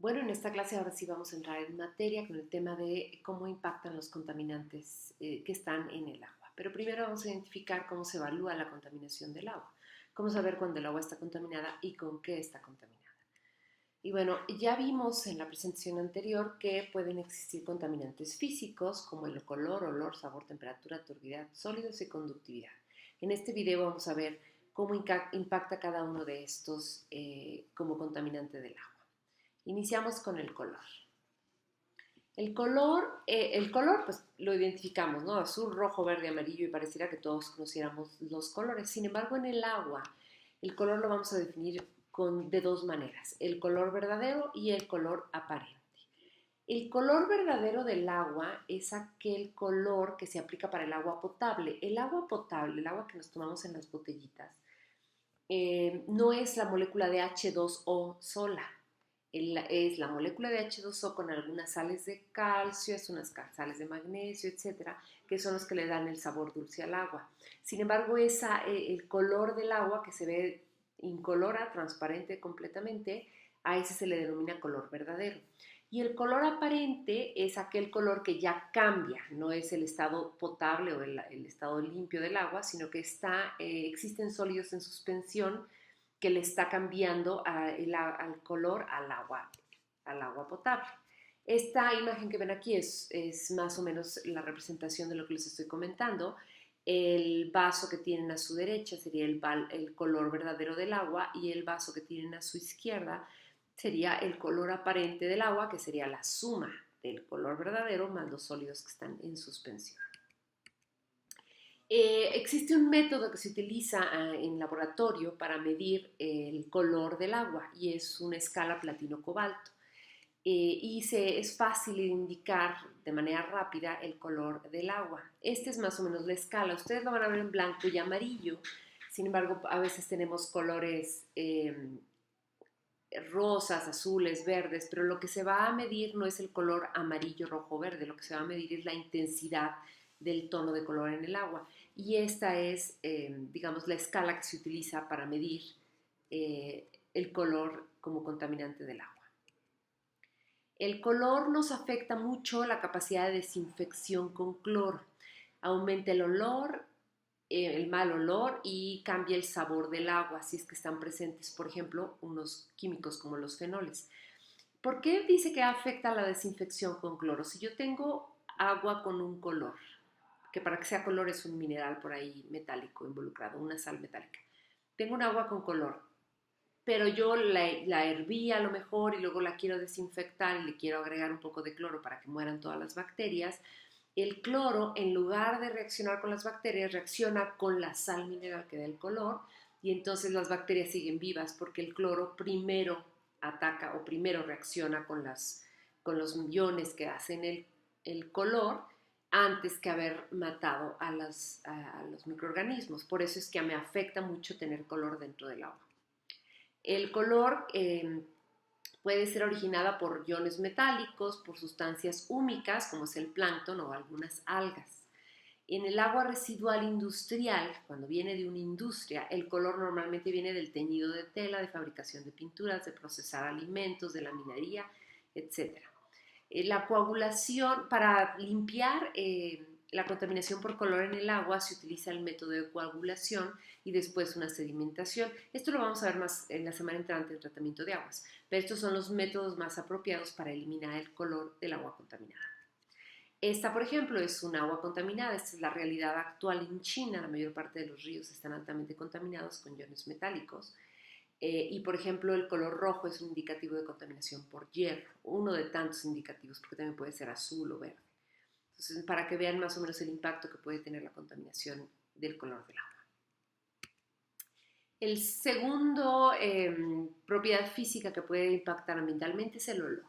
Bueno, en esta clase ahora sí vamos a entrar en materia con el tema de cómo impactan los contaminantes que están en el agua. Pero primero vamos a identificar cómo se evalúa la contaminación del agua, cómo saber cuándo el agua está contaminada y con qué está contaminada. Y bueno, ya vimos en la presentación anterior que pueden existir contaminantes físicos como el color, olor, sabor, temperatura, turbidez, sólidos y conductividad. En este video vamos a ver cómo impacta cada uno de estos como contaminante del agua. Iniciamos con el color. El color pues lo identificamos, ¿no? Azul, rojo, verde, amarillo y pareciera que todos conociéramos los colores. Sin embargo, en el agua, el color lo vamos a definir de dos maneras, el color verdadero y el color aparente. El color verdadero del agua es aquel color que se aplica para el agua potable. El agua potable, el agua que nos tomamos en las botellitas, no es la molécula de H2O sola, es la molécula de H2O con algunas sales de calcio, es unas sales de magnesio, etcétera, que son los que le dan el sabor dulce al agua. Sin embargo, el color del agua que se ve incolora, transparente completamente, a ese se le denomina color verdadero. Y el color aparente es aquel color que ya cambia, no es el estado potable o el estado limpio del agua, sino que existen sólidos en suspensión que le está cambiando al color al agua potable. Esta imagen que ven aquí es más o menos la representación de lo que les estoy comentando. El vaso que tienen a su derecha sería el color verdadero del agua y el vaso que tienen a su izquierda sería el color aparente del agua, que sería la suma del color verdadero más los sólidos que están en suspensión. Existe un método que se utiliza en laboratorio para medir el color del agua y es una escala platino-cobalto. Es fácil indicar de manera rápida el color del agua. Esta es más o menos la escala. Ustedes lo van a ver en blanco y amarillo. Sin embargo, a veces tenemos colores rosas, azules, verdes, pero lo que se va a medir no es el color amarillo, rojo, verde, lo que se va a medir es la intensidad del tono de color en el agua. Y esta es, digamos, la escala que se utiliza para medir el color como contaminante del agua. El color nos afecta mucho la capacidad de desinfección con cloro. Aumenta el olor, el mal olor y cambia el sabor del agua si es que están presentes, por ejemplo, unos químicos como los fenoles. ¿Por qué dice que afecta la desinfección con cloro? Si yo tengo agua con un color, que para que sea color es un mineral por ahí metálico involucrado, una sal metálica. Tengo un agua con color, pero yo la herví a lo mejor y luego la quiero desinfectar y le quiero agregar un poco de cloro para que mueran todas las bacterias. El cloro, en lugar de reaccionar con las bacterias, reacciona con la sal mineral que da el color y entonces las bacterias siguen vivas porque el cloro primero ataca o primero reacciona con los iones que hacen el color antes que haber matado a los microorganismos. Por eso es que me afecta mucho tener color dentro del agua. El color puede ser originada por iones metálicos, por sustancias húmicas, como es el plancton o algunas algas. En el agua residual industrial, cuando viene de una industria, el color normalmente viene del teñido de tela, de fabricación de pinturas, de procesar alimentos, de la minería, etc. La coagulación, para limpiar la contaminación por color en el agua, se utiliza el método de coagulación y después una sedimentación. Esto lo vamos a ver más en la semana entrante en tratamiento de aguas, pero estos son los métodos más apropiados para eliminar el color del agua contaminada. Esta, por ejemplo, es un agua contaminada. Esta es la realidad actual en China. La mayor parte de los ríos están altamente contaminados con iones metálicos. Y, por ejemplo, el color rojo es un indicativo de contaminación por hierro, uno de tantos indicativos, porque también puede ser azul o verde. Entonces, para que vean más o menos el impacto que puede tener la contaminación del color del agua. El segundo propiedad física que puede impactar ambientalmente es el olor.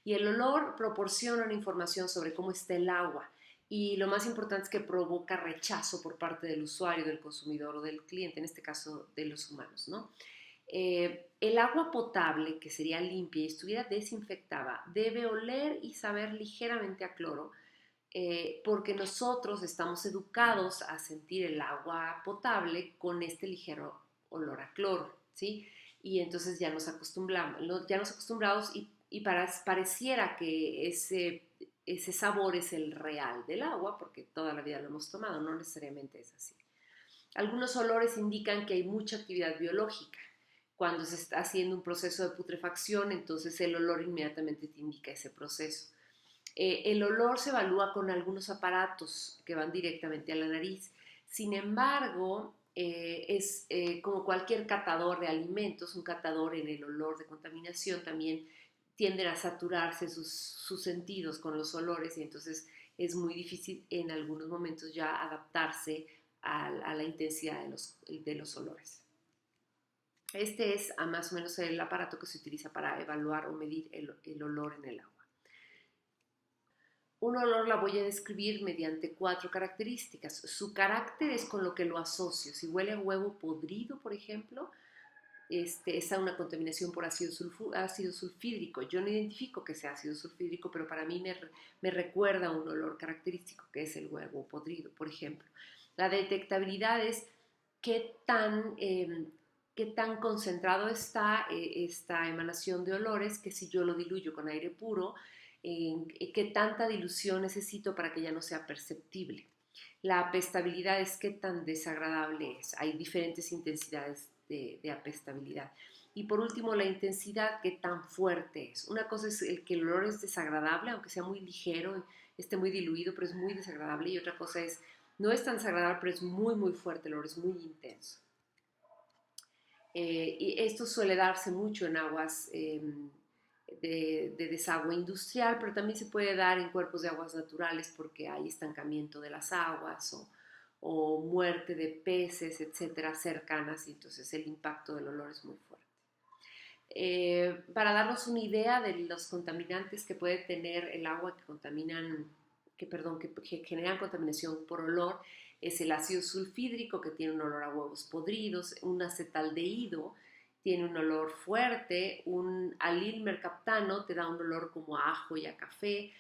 Y el olor proporciona una información sobre cómo está el agua. Y lo más importante es que provoca rechazo por parte del usuario, del consumidor o del cliente, en este caso de los humanos, ¿no? El agua potable, que sería limpia y estuviera desinfectada, debe oler y saber ligeramente a cloro, porque nosotros estamos educados a sentir el agua potable con este ligero olor a cloro, ¿sí? Y entonces ya nos acostumbramos pareciera que ese sabor es el real del agua, porque toda la vida lo hemos tomado, no necesariamente es así. Algunos olores indican que hay mucha actividad biológica. Cuando se está haciendo un proceso de putrefacción, entonces el olor inmediatamente te indica ese proceso. El olor se evalúa con algunos aparatos que van directamente a la nariz. Sin embargo, es como cualquier catador de alimentos, un catador en el olor de contaminación también tienden a saturarse sus sentidos con los olores y entonces es muy difícil en algunos momentos ya adaptarse a la intensidad de los olores. Este es más o menos el aparato que se utiliza para evaluar o medir el olor en el agua. Un olor la voy a describir mediante 4 características. Su carácter es con lo que lo asocio. Si huele a huevo podrido, por ejemplo, es una contaminación por ácido sulfídrico. Yo no identifico que sea ácido sulfídrico, pero para mí me recuerda un olor característico, que es el huevo podrido, por ejemplo. La detectabilidad es qué tan concentrado está esta emanación de olores, que si yo lo diluyo con aire puro, qué tanta dilución necesito para que ya no sea perceptible. La apestabilidad es qué tan desagradable es. Hay diferentes intensidades de apestabilidad. Y por último, la intensidad, qué tan fuerte es. Una cosa es que el olor es desagradable, aunque sea muy ligero, esté muy diluido, pero es muy desagradable. Y otra cosa es, no es tan desagradable, pero es muy, muy fuerte, el olor es muy intenso. Y esto suele darse mucho en aguas de desagüe industrial, pero también se puede dar en cuerpos de aguas naturales porque hay estancamiento de las aguas o muerte de peces, etcétera, cercanas, y entonces el impacto del olor es muy fuerte. Para darnos una idea de los contaminantes que puede tener el agua que generan contaminación por olor, es el ácido sulfídrico, que tiene un olor a huevos podridos, un acetaldehído tiene un olor fuerte, un alil mercaptano te da un olor como a ajo y a café,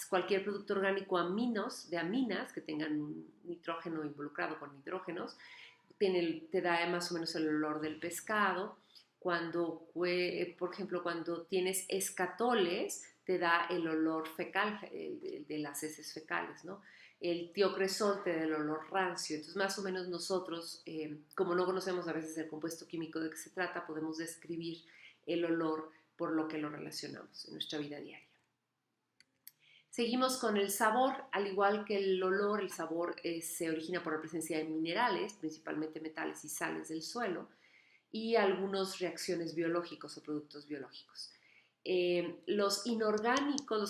cualquier producto orgánico de aminas que tengan un nitrógeno involucrado con nitrógenos, te da más o menos el olor del pescado. Por ejemplo, cuando tienes escatoles, te da el olor fecal, de las heces fecales, ¿no? El tiocresol te da el olor rancio. Entonces, más o menos nosotros, como no conocemos a veces el compuesto químico de que se trata, podemos describir el olor por lo que lo relacionamos en nuestra vida diaria. Seguimos con el sabor. Al igual que el olor, el sabor se origina por la presencia de minerales, principalmente metales y sales del suelo, y algunas reacciones biológicos o productos biológicos. Los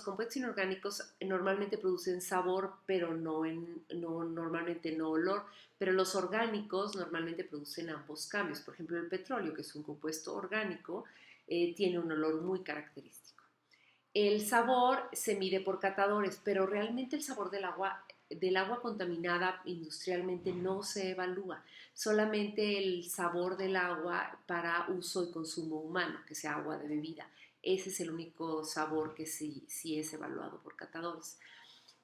compuestos inorgánicos normalmente producen sabor, pero normalmente no olor, pero los orgánicos normalmente producen ambos cambios. Por ejemplo, el petróleo, que es un compuesto orgánico, tiene un olor muy característico. El sabor se mide por catadores, pero realmente el sabor del agua contaminada industrialmente no se evalúa, solamente el sabor del agua para uso y consumo humano, que sea agua de bebida. Ese es el único sabor que sí es evaluado por catadores.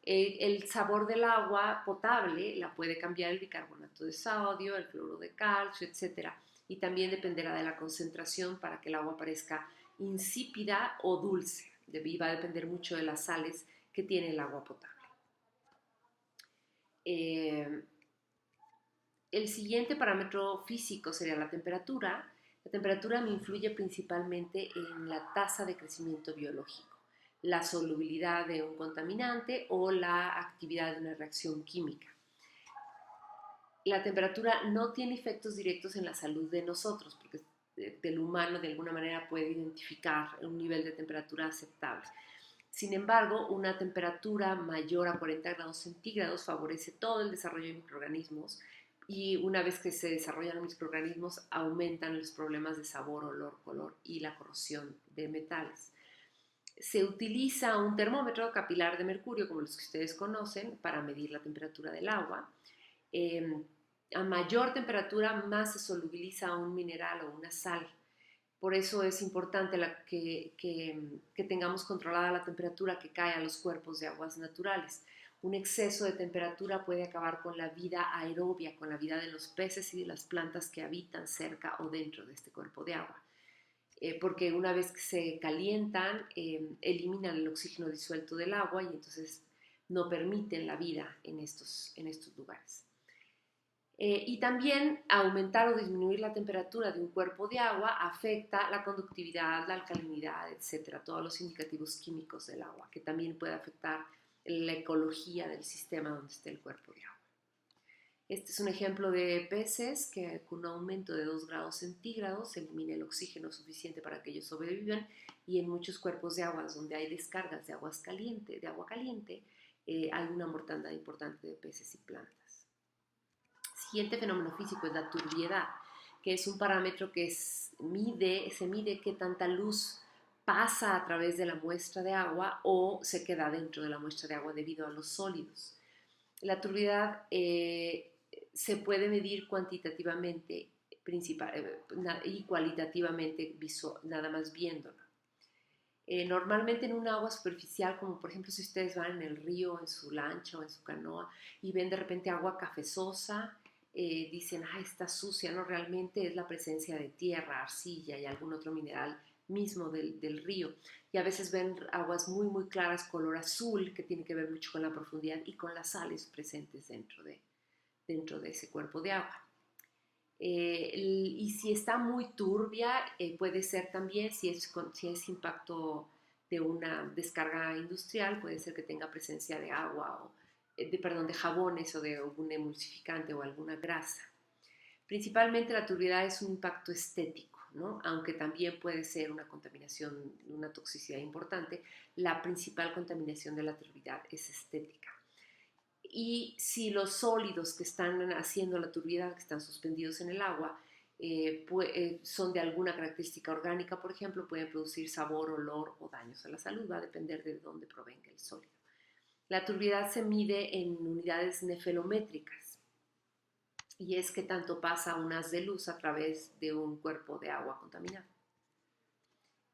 El sabor del agua potable la puede cambiar el bicarbonato de sodio, el cloro de calcio, etc. Y también dependerá de la concentración para que el agua parezca insípida o dulce. Y va a depender mucho de las sales que tiene el agua potable. El siguiente parámetro físico sería la temperatura. La temperatura me influye principalmente en la tasa de crecimiento biológico, la solubilidad de un contaminante o la actividad de una reacción química. La temperatura no tiene efectos directos en la salud de nosotros, porque del humano de alguna manera puede identificar un nivel de temperatura aceptable. Sin embargo, una temperatura mayor a 40 grados centígrados favorece todo el desarrollo de microorganismos y una vez que se desarrollan los microorganismos aumentan los problemas de sabor, olor, color y la corrosión de metales. Se utiliza un termómetro capilar de mercurio, como los que ustedes conocen, para medir la temperatura del agua. A mayor temperatura, más se solubiliza un mineral o una sal. Por eso es importante que tengamos controlada la temperatura que cae a los cuerpos de aguas naturales. Un exceso de temperatura puede acabar con la vida aerobia, con la vida de los peces y de las plantas que habitan cerca o dentro de este cuerpo de agua. porque una vez que se calientan, eliminan el oxígeno disuelto del agua y entonces no permiten la vida en estos lugares. Y también aumentar o disminuir la temperatura de un cuerpo de agua afecta la conductividad, la alcalinidad, etcétera, todos los indicativos químicos del agua, que también puede afectar la ecología del sistema donde esté el cuerpo de agua. Este es un ejemplo de peces que con un aumento de 2 grados centígrados se elimina el oxígeno suficiente para que ellos sobrevivan, y en muchos cuerpos de aguas donde hay descargas de agua caliente, hay una mortandad importante de peces y plantas. Siguiente fenómeno físico es la turbiedad, que es un parámetro que se mide qué tanta luz pasa a través de la muestra de agua o se queda dentro de la muestra de agua debido a los sólidos. La turbiedad se puede medir cuantitativamente y cualitativamente nada más viéndolo. Normalmente en un agua superficial, como por ejemplo si ustedes van en el río, en su lancha o en su canoa y ven de repente agua cafezosa, dicen, está sucia, no, realmente es la presencia de tierra, arcilla y algún otro mineral mismo del río. Y a veces ven aguas muy, muy claras, color azul, que tiene que ver mucho con la profundidad y con las sales presentes dentro de ese cuerpo de agua. Y si está muy turbia, puede ser también, si es impacto de una descarga industrial, puede ser que tenga presencia de agua o de jabones o de algún emulsificante o alguna grasa. Principalmente la turbiedad es un impacto estético, ¿no? Aunque también puede ser una contaminación, una toxicidad importante. La principal contaminación de la turbiedad es estética. Y si los sólidos que están haciendo la turbiedad, que están suspendidos en el agua, son de alguna característica orgánica, por ejemplo, pueden producir sabor, olor o daños a la salud, va a depender de dónde provenga el sólido. La turbiedad se mide en unidades nefelométricas y es que tanto pasa un haz de luz a través de un cuerpo de agua contaminado.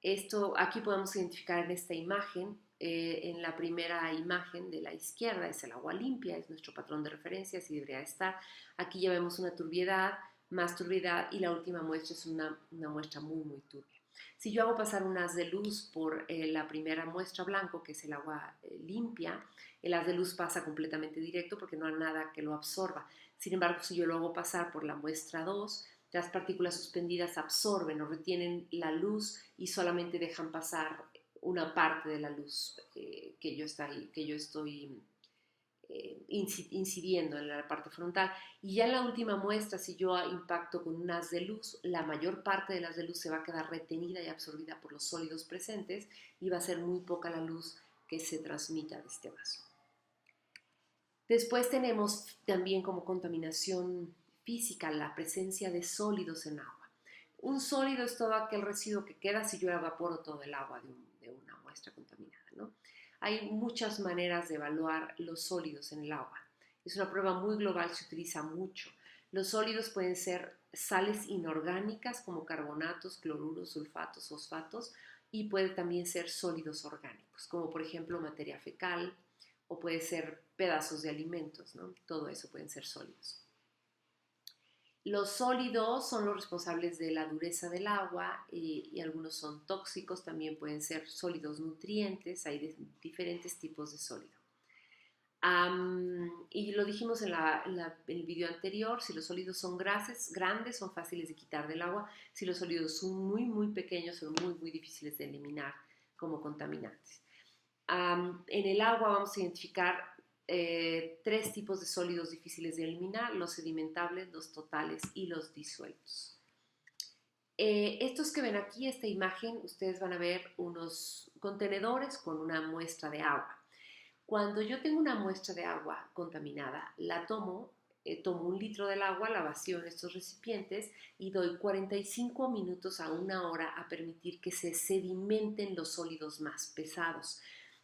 Esto aquí podemos identificar en esta imagen. En la primera imagen de la izquierda es el agua limpia, es nuestro patrón de referencia, así debería estar. Aquí ya vemos una turbiedad, más turbiedad, y la última muestra es una muestra muy, muy turbia. Si yo hago pasar un haz de luz por la primera muestra blanco, que es el agua limpia, el haz de luz pasa completamente directo porque no hay nada que lo absorba. Sin embargo, si yo lo hago pasar por la muestra 2, las partículas suspendidas absorben o retienen la luz y solamente dejan pasar una parte de la luz que yo estoy incidiendo en la parte frontal. Y ya en la última muestra, si yo impacto con un haz de luz, la mayor parte del haz de luz se va a quedar retenida y absorbida por los sólidos presentes y va a ser muy poca la luz que se transmita de este vaso. Después tenemos también como contaminación física la presencia de sólidos en agua. Un sólido es todo aquel residuo que queda si yo evaporo todo el agua de una muestra contaminada, ¿no? Hay muchas maneras de evaluar los sólidos en el agua. Es una prueba muy global, se utiliza mucho. Los sólidos pueden ser sales inorgánicas como carbonatos, cloruros, sulfatos, fosfatos, y puede también ser sólidos orgánicos, como por ejemplo materia fecal, o puede ser pedazos de alimentos, ¿no? Todo eso pueden ser sólidos. Los sólidos son los responsables de la dureza del agua y algunos son tóxicos, también pueden ser sólidos nutrientes, hay diferentes tipos de sólido. Y lo dijimos en el video anterior, si los sólidos son grandes, son fáciles de quitar del agua. Si los sólidos son muy, muy pequeños, son muy, muy difíciles de eliminar como contaminantes. En el agua vamos a identificar 3 tipos de sólidos difíciles de eliminar: los sedimentables, los totales y los disueltos. Estos que ven aquí, esta imagen, ustedes van a ver unos contenedores con una muestra de agua. Cuando yo tengo una muestra de agua contaminada, la tomo 1 litro del agua, la vacío en estos recipientes y doy 45 minutos a 1 hora a permitir que se sedimenten los sólidos más pesados.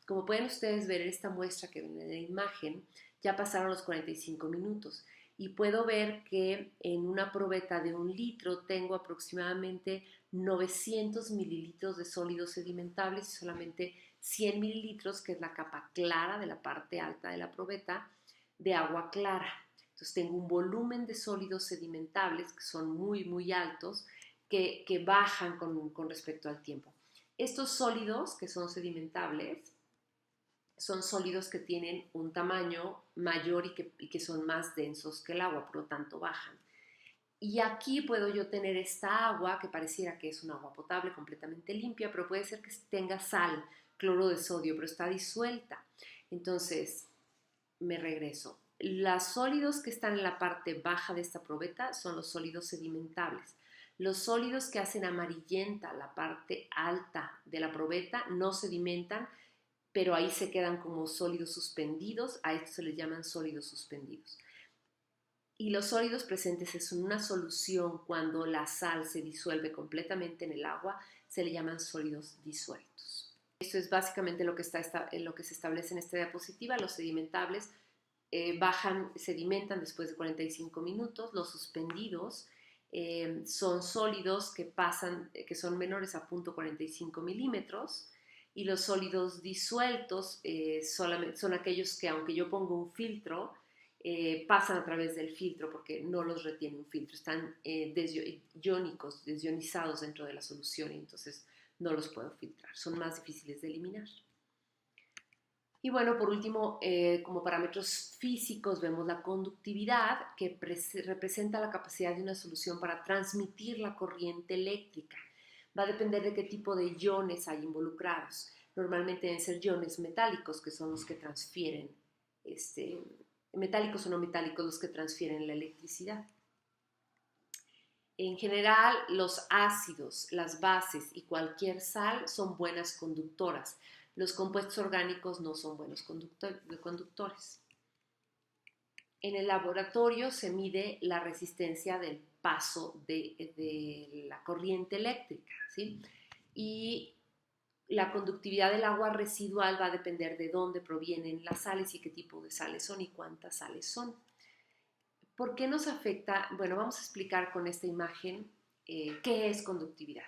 Como pueden ustedes ver en esta muestra que ven en la imagen, ya pasaron los 45 minutos y puedo ver que en una probeta de 1 litro tengo aproximadamente 900 mililitros de sólidos sedimentables y solamente 100 mililitros, que es la capa clara de la parte alta de la probeta, de agua clara. Entonces tengo un volumen de sólidos sedimentables que son muy, muy altos que bajan con respecto al tiempo. Estos sólidos, que son sedimentables, son sólidos que tienen un tamaño mayor y que son más densos que el agua, por lo tanto bajan. Y aquí puedo yo tener esta agua que pareciera que es un agua potable completamente limpia, pero puede ser que tenga sal, cloro de sodio, pero está disuelta. Entonces, me regreso. Los sólidos que están en la parte baja de esta probeta son los sólidos sedimentables. Los sólidos que hacen amarillenta la parte alta de la probeta no sedimentan, pero ahí se quedan como sólidos suspendidos. A estos se les llaman sólidos suspendidos. Y los sólidos presentes en una solución cuando la sal se disuelve completamente en el agua, se le llaman sólidos disueltos. Esto es básicamente lo que se establece en esta diapositiva. Los sedimentables sedimentan después de 45 minutos. Los suspendidos son sólidos que son menores a 0.45 milímetros. Y los sólidos disueltos son aquellos que, aunque yo ponga un filtro, pasan a través del filtro porque no los retiene un filtro, están desionizados dentro de la solución y entonces no los puedo filtrar, son más difíciles de eliminar. Y bueno, por último, como parámetros físicos vemos la conductividad, que representa la capacidad de una solución para transmitir la corriente eléctrica. Va a depender de qué tipo de iones hay involucrados. Normalmente deben ser iones metálicos, que son los que transfieren, metálicos o no metálicos, los que transfieren la electricidad. En general, los ácidos, las bases y cualquier sal son buenas conductoras. Los compuestos orgánicos no son buenos conductores. En el laboratorio se mide la resistencia del paso de la corriente eléctrica, ¿sí? Y la conductividad del agua residual va a depender de dónde provienen las sales y qué tipo de sales son y cuántas sales son. ¿Por qué nos afecta? Bueno, vamos a explicar con esta imagen qué es conductividad.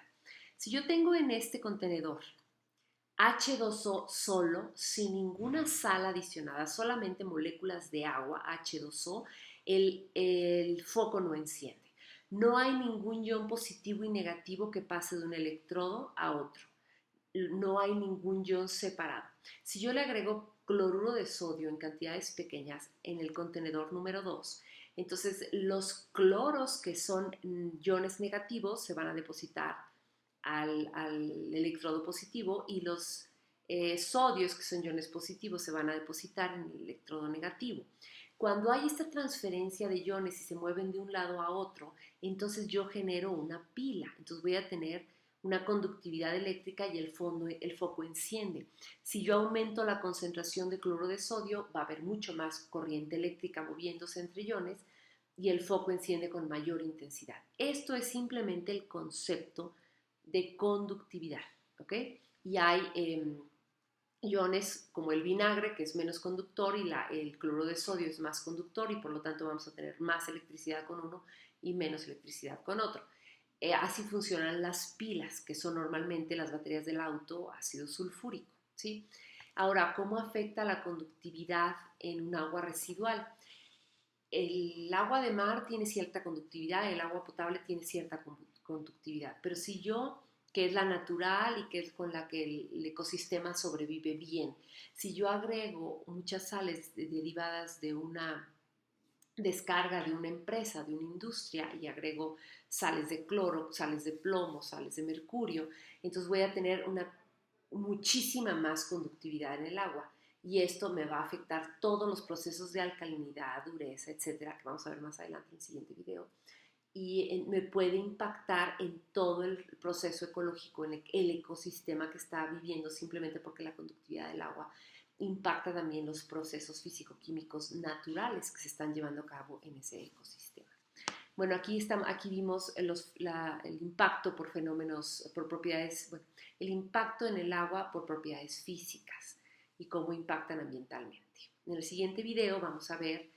Si yo tengo en este contenedor H2O solo, sin ninguna sal adicionada, solamente moléculas de agua, H2O, el foco no enciende. No hay ningún ion positivo y negativo que pase de un electrodo a otro. No hay ningún ion separado. Si yo le agrego cloruro de sodio en cantidades pequeñas en el contenedor número 2, entonces los cloros que son iones negativos se van a depositar al electrodo positivo y los sodios que son iones positivos se van a depositar en el electrodo negativo. Cuando hay esta transferencia de iones y se mueven de un lado a otro, entonces yo genero una pila. Entonces voy a tener una conductividad eléctrica y el foco enciende. Si yo aumento la concentración de cloruro de sodio, va a haber mucho más corriente eléctrica moviéndose entre iones y el foco enciende con mayor intensidad. Esto es simplemente el concepto de conductividad, ¿ok? Y hay iones como el vinagre, que es menos conductor, y el cloruro de sodio es más conductor, y por lo tanto vamos a tener más electricidad con uno y menos electricidad con otro. Así funcionan las pilas, que son normalmente las baterías del auto, ácido sulfúrico, ¿sí? Ahora, ¿cómo afecta la conductividad en un agua residual? El agua de mar tiene cierta conductividad, el agua potable tiene cierta conductividad, pero si yo, que es la natural y que es con la que el ecosistema sobrevive bien, si yo agrego muchas sales derivadas de una descarga de una empresa, de una industria, y agrego sales de cloro, sales de plomo, sales de mercurio, entonces voy a tener muchísima más conductividad en el agua. Y esto me va a afectar todos los procesos de alcalinidad, dureza, etcétera, que vamos a ver más adelante en el siguiente video. Y me puede impactar en todo el proceso ecológico, en el ecosistema que está viviendo, simplemente porque la conductividad del agua impacta también los procesos físico-químicos naturales que se están llevando a cabo en ese ecosistema. Bueno, aquí vimos el impacto por fenómenos, por propiedades, bueno, el impacto en el agua por propiedades físicas y cómo impactan ambientalmente. En el siguiente video vamos a ver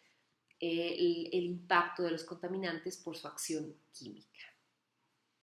el impacto de los contaminantes por su acción química.